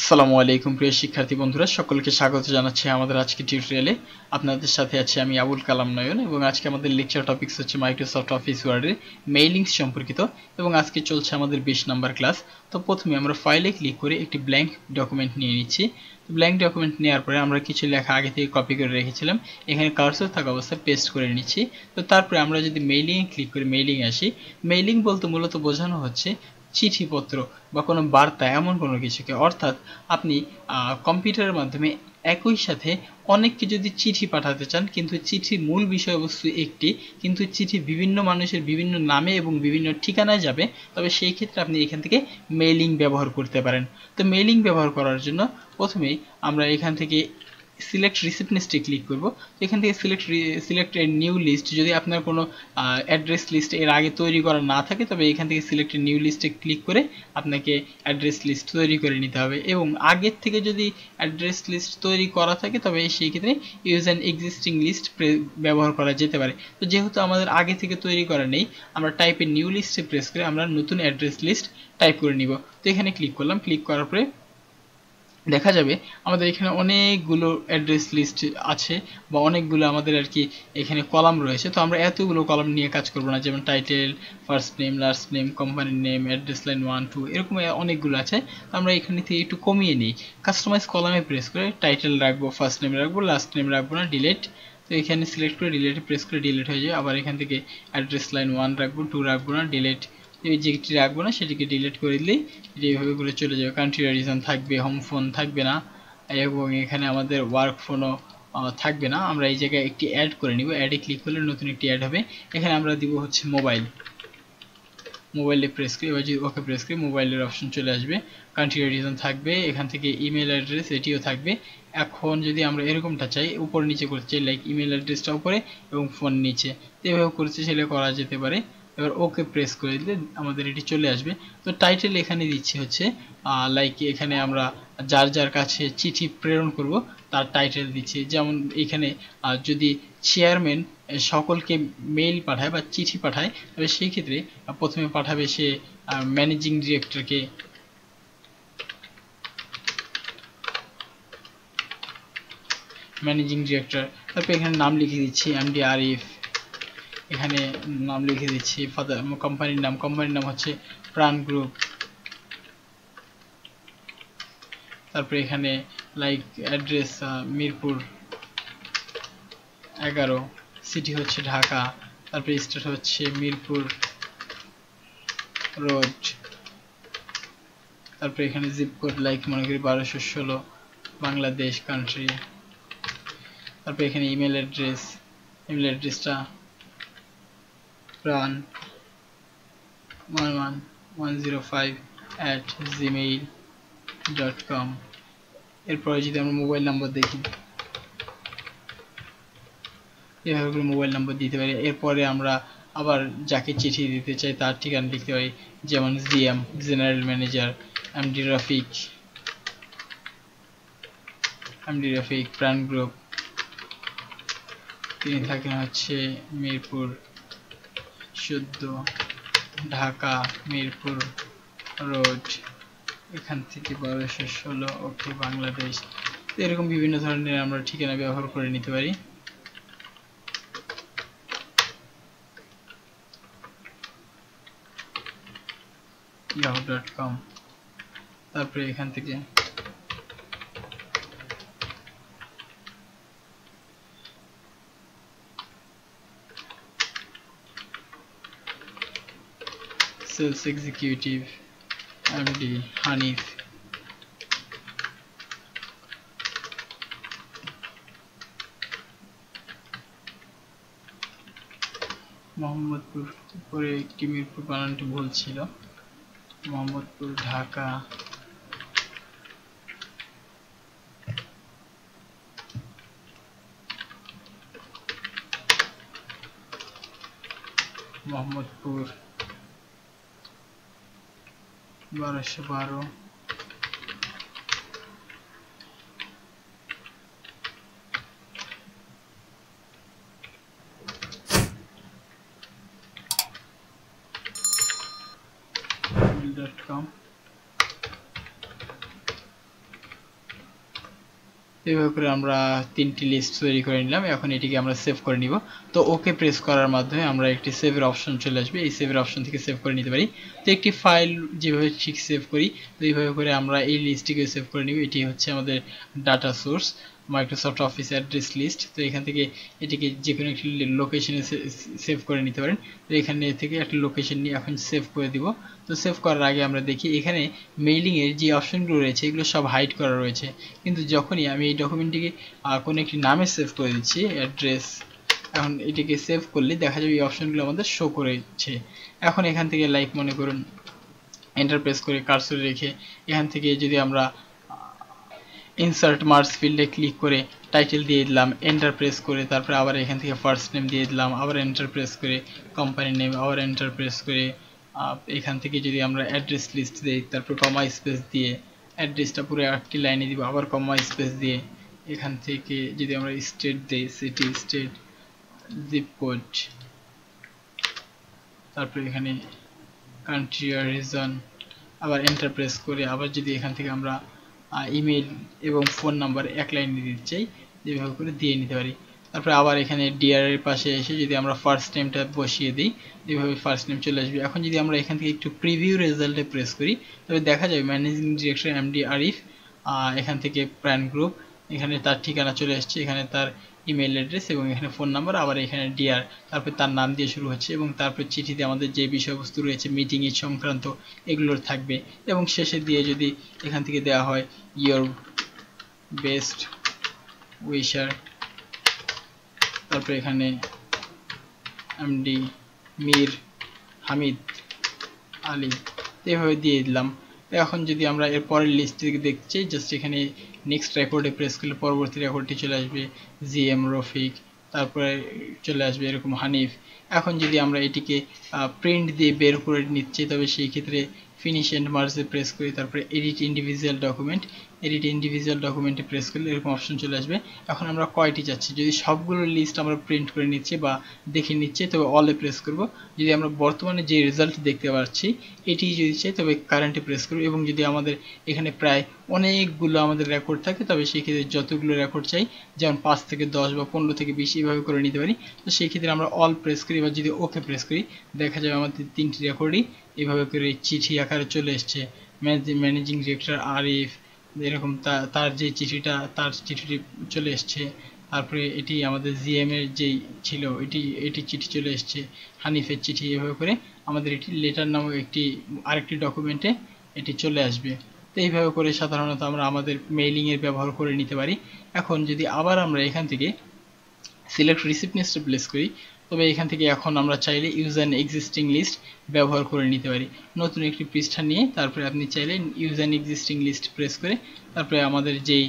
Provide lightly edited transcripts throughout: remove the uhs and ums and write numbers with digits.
আসসালামু আলাইকুম প্রিয় শিক্ষার্থী বন্ধুরা, সকলকে স্বাগত জানাচ্ছি আমাদের আজকের টিউটোরিয়ালে। আপনাদের সাথে আছি আমি আবুল কালাম নয়ন এবং আজকে আমাদের লেকচার টপিকস হচ্ছে মাইক্রোসফট অফিস ওয়ার্ডের মেইলিংস সম্পর্কিত এবং আজকে চলছে আমাদের 20 নম্বর ক্লাস। তো প্রথমে আমরা ফাইলে ক্লিক করে একটি ব্ল্যাঙ্ক ডকুমেন্ট নিয়ে নিচ্ছি। ব্ল্যাঙ্ক ডকুমেন্ট নেওয়ার পরে আমরা কিছু লেখা আগে থেকে কপি করে রেখেছিলাম, এখানে কার্সর থাকা অবস্থায় পেস্ট করে নিচ্ছি। তো তারপরে আমরা যদি মেইলিংয়ে ক্লিক করে মেইলিংয়ে আসি, মেইলিং বলতে মূলত বোঝানো হচ্ছে চিঠিপত্র বা কোনো বার্তা এমন কোনো কিছুকে, অর্থাৎ আপনি কম্পিউটারের মাধ্যমে একই সাথে অনেককে যদি চিঠি পাঠাতে চান, কিন্তু চিঠির মূল বিষয়বস্তু একটি, কিন্তু চিঠি বিভিন্ন মানুষের বিভিন্ন নামে এবং বিভিন্ন ঠিকানায় যাবে, তবে সেই ক্ষেত্রে আপনি এখান থেকে মেইলিং ব্যবহার করতে পারেন। তো মেইলিং ব্যবহার করার জন্য প্রথমেই আমরা এখান থেকে সিলেক্ট রিসিপ্টনিস্টে ক্লিক করব। এখান থেকে সিলেক্ট এ নিউ লিস্ট, যদি আপনার কোনো অ্যাড্রেস লিস্ট এর আগে তৈরি করা না থাকে তবে এখান থেকে সিলেক্ট এ নিউ লিস্টে ক্লিক করে আপনাকে অ্যাড্রেস লিস্ট তৈরি করে নিতে হবে, এবং আগের থেকে যদি অ্যাড্রেস লিস্ট তৈরি করা থাকে তবে সেই ক্ষেত্রে ইউজ অ্যান এক্সিস্টিং লিস্ট ব্যবহার করা যেতে পারে। তো যেহেতু আমাদের আগে থেকে তৈরি করা নেই, আমরা টাইপের নিউ লিস্টে প্রেস করে আমরা নতুন অ্যাড্রেস লিস্ট টাইপ করে নিব। তো এখানে ক্লিক করলাম, ক্লিক করার পরে দেখা যাবে আমাদের এখানে অনেকগুলো অ্যাড্রেস লিস্ট আছে বা অনেকগুলো আমাদের আর কি এখানে কলাম রয়েছে। তো আমরা এতগুলো কলাম নিয়ে কাজ করব না, যেমন title, first name, last name, কোম্পানির নেম, অ্যাড্রেস লাইন 1 2 এরকম অনেকগুলো আছে। তো আমরা এখানে থেকে একটু কমিয়ে নিই, কাস্টমাইজ কলামে প্রেস করে টাইটেল রাখবো, ফার্স্ট নেম রাখবো, লাস্ট নেম রাখবো না, ডিলিট। তো এখানে সিলেক্ট করে ডিলিটে প্রেস করে ডিলিট হয়ে যায়। আবার এখান থেকে অ্যাড্রেস লাইন 1 রাখবো, 2 রাখবো না, ডিলিট। যেটি রাখবো না সেটিকে ডিলিট করে দিলেই এইভাবে করে চলে যাবে। কান্ট্রি রিজন থাকবে, হোম ফোন থাকবে না, এবং এখানে আমাদের ওয়ার্ক ফোনও থাকবে না। আমরা এই জায়গায় একটি অ্যাড করে নিব, অ্যাডে ক্লিক করলে নতুন একটি অ্যাড হবে। এখানে আমরা দিব হচ্ছে মোবাইলে প্রেস করি, এবার যদি ওকে প্রেস করি মোবাইলের অপশন চলে আসবে, কান্ট্রি রিজন থাকবে, এখান থেকে ইমেল অ্যাড্রেস এটিও থাকবে। এখন যদি আমরা এরকমটা চাই, উপর নিচে করতে চাই, লাইক ইমেল অ্যাড্রেসটা উপরে এবং ফোন নিচে, এভাবে করতে চাইলে করা যেতে পারে। এবার ওকে প্রেস করে দিলে আমাদের এটি চলে আসবে। তো টাইটেল এখানে দিচ্ছি হচ্ছে লাইক এখানে আমরা যার যার কাছে চিঠি প্রেরণ করব তার টাইটেল দিচ্ছি। যেমন এখানে যদি চেয়ারম্যান সকলকে মেইল পাঠায় বা চিঠি পাঠায়, তবে সেই ক্ষেত্রে প্রথমে পাঠাবে সে ম্যানেজিং ডিরেক্টরকে, তারপর এখানে নাম লিখে দিচ্ছি এমডি আরিফ, এখানে নাম লিখে দিচ্ছি কোম্পানির নাম হচ্ছে প্রাণ গ্রুপ। তারপরে এখানে লাইক অ্যাড্রেস মিরপুর 11, সিটি হচ্ছে ঢাকা, তারপরে স্টেট হচ্ছে মিরপুর রোড, তারপরে এখানে জিপ কোড লাইক মনে করি 1216 বাংলাদেশ কান্ট্রি। তারপরে এখানে ইমেল অ্যাড্রেসটা প্রাণ 11105@gmail.com। এরপরে যদি আমরা মোবাইল নাম্বার দেখি, এভাবে করে মোবাইল নাম্বার দিতে পারি। এরপরে আমরা আবার যাকে চিঠি দিতে চাই তার ঠিকানা লিখতে পারি, যেমন GM general manager, MD Rafiq প্রাণ গ্রুপ, তিনি থাকেন হচ্ছে মিরপুর 14 ঢাকা মিরপুর রোড, এখান থেকে 1216 ওকে বাংলাদেশ। এরকম বিভিন্ন ধরনের আমরা ঠিকানা ব্যবহার করে নিতে পারি। yahoo.com। তারপরে এখান থেকে sales executive MD Hanif, Mohammadpur, পরে একটি মিরপুর বানানটি ভুল ছিল, মোহাম্মদপুর ঢাকা, মোহাম্মদপুর 1212, gmail.com। এইভাবে করে আমরা তিনটি লিস্ট তৈরি করে নিলাম। এখন এটিকে আমরা সেভ করে নিব। তো ওকে প্রেস করার মাধ্যমে আমরা একটি সেভের অপশন চলে আসবে, এই সেভের অপশন থেকে সেভ করে নিতে পারি। তো একটি ফাইল যেভাবে ঠিক সেভ করি, তো এইভাবে করে আমরা এই লিস্টটিকে সেভ করে নিব। এটি হচ্ছে আমাদের data source, Microsoft Office address list. তো এখান থেকে এটিকে যে কোনো একটি লোকেশনে সেভ করে নিতে পারেন। তো এখানে থেকে একটা লোকেশন নিয়ে এখন সেভ করে দিব। তো সেভ করার আগে আমরা দেখি এখানে মেইলিংয়ের যে অপশনগুলো রয়েছে এগুলো সব হাইড করা রয়েছে, কিন্তু যখনই আমি এই ডকুমেন্টটিকে কোনো একটি নামে সেভ করে দিচ্ছি, অ্যাড্রেস, এখন এটিকে সেভ করলে দেখা যাবে এই অপশনগুলো আমাদের শো করেছে। এখন এখান থেকে লাইক মনে করুন এন্টার প্রেস করে কার্সর রেখে এখান থেকে যদি আমরা ইনসার্ট মার্জ ফিল্ডে ক্লিক করে টাইটেল দিয়ে দিলাম, এন্টার প্রেস করে তারপরে আবার এখান থেকে ফার্স্ট নেম দিয়ে দিলাম, আবার এন্টার প্রেস করে কোম্পানি নেম, আবার এন্টার প্রেস করে এখান থেকে যদি আমরা অ্যাড্রেস লিস্ট দিই, তারপর কমা স্পেস দিয়ে অ্যাড্রেসটা পুরো একটি লাইনে দিব, আবার কমা স্পেস দিয়ে এখান থেকে যদি আমরা স্টেট দিই, সিটি, স্টেট, জিপ কোড, তারপরে এখানে কান্ট্রি আর রিজন, আবার এন্টার প্রেস করে আবার যদি এখান থেকে আমরা ইমেল এবং ফোন নাম্বার এক লাইনে দিতে চাই, যেভাবে করে দিয়ে নিতে পারি। তারপরে আবার এখানে ডিআর এর পাশে এসে যদি আমরা ফার্স্ট নেমটা বসিয়ে দিই, যেভাবে ফার্স্ট নেম চলে আসবে। এখন যদি আমরা এখান থেকে একটু প্রিভিউ রেজাল্টে প্রেস করি, তবে দেখা যাবে ম্যানেজিং ডিরেক্টর এমডি আরিফ, এখান থেকে প্ল্যান গ্রুপ, এখানে তার ঠিকানা চলে আসছে, এখানে তার ইমেল অ্যাড্রেস এবং এখানে ফোন নাম্বার, আবার এখানে ডিআর, তারপর তার নাম দিয়ে শুরু হচ্ছে এবং তারপর চিঠিতে আমাদের যে বিষয়বস্তু রয়েছে মিটিং এর সংক্রান্ত এগুলোর থাকবে। এবং শেষে দিয়ে যদি এখান থেকে দেওয়া হয় ইয়োর বেস্ট উইশার, তারপরে এখানে এমডি মীর হামিদ আলী, এভাবে দিয়ে দিলাম। এখন যদি আমরা এর পরের লিস্ট থেকে দেখতে চাই, জাস্ট এখানে নেক্সট রেকর্ডে প্রেস করলে পরবর্তী রেকর্ডটি চলে আসবে, জিএম রফিক, তারপরে চলে আসবে এরকম হানিফ। এখন যদি আমরা এটিকে প্রিন্ট দিয়ে বের করে নিচ্ছি, তবে সেই ক্ষেত্রে ফিনিশ এন্ড মার্জে প্রেস করি, তারপরে edit individual document, edit individual ডকুমেন্টে প্রেস করলে এরকম অপশন চলে আসবে। এখন আমরা কয়টি চাচ্ছি, যদি সবগুলো লিস্ট আমরা প্রিন্ট করে নিচ্ছি বা দেখে নিচ্ছি, তবে অলে প্রেস করব। যদি আমরা বর্তমানে যে রেজাল্ট দেখতে পাচ্ছি এটি যদি চাই, তবে কারেন্টে প্রেস করব। এবং যদি আমাদের এখানে প্রায় অনেকগুলো আমাদের রেকর্ড থাকে, তবে সেই ক্ষেত্রে যতগুলো রেকর্ড চাই, যেমন 5 থেকে 10 বা 15 থেকে 20 এইভাবে করে নিতে পারি। তো সেই ক্ষেত্রে আমরা অল প্রেস করি বা যদি ওকে প্রেস করি, দেখা যাবে আমাদের 3টি রেকর্ডই এভাবে করে চিঠি আকারে চলে এসছে। ম্যানেজিং ডিরেক্টর আরিফ, এরকম তার যে চিঠিটা, তার চিঠিটি চলে এসছে। তারপরে এটি আমাদের জিএম এর যেই ছিল এটি চিঠি চলে এসছে, হানিফের চিঠি, এভাবে করে আমাদের এটি লেটার নামক আরেকটি ডকুমেন্টে এটি চলে আসবে। তো এইভাবে করে সাধারণত আমরা আমাদের মেইলিং এর ব্যবহার করে নিতে পারি। এখন যদি আবার আমরা এখান থেকে সিলেক্ট রিসিপ্টনেসটা প্লেস করি, তবে এখান থেকে এখন আমরা চাইলে ইউজ অ্যান এক্সিস্টিং লিস্ট ব্যবহার করে নিতে পারি। নতুন একটি পৃষ্ঠা নিয়ে তারপরে আপনি চাইলে use an existing list press করে তারপরে আমাদের যেই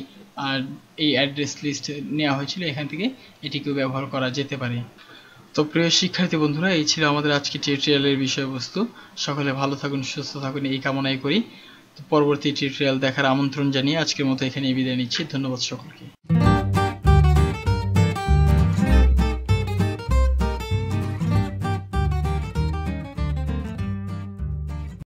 এই অ্যাড্রেস লিস্ট নেওয়া হয়েছিল এখান থেকে এটিকেও ব্যবহার করা যেতে পারে। তো প্রিয় শিক্ষার্থী বন্ধুরা, এই ছিল আমাদের আজকে টিউটোরিয়ালের বিষয়বস্তু। সকলে ভালো থাকুন, সুস্থ থাকুন এই কামনাই করি। তো পরবর্তী টিউটোরিয়াল দেখার আমন্ত্রণ জানিয়ে আজকের মতো এখানেই বিদায় নিচ্ছি। ধন্যবাদ সকলকে।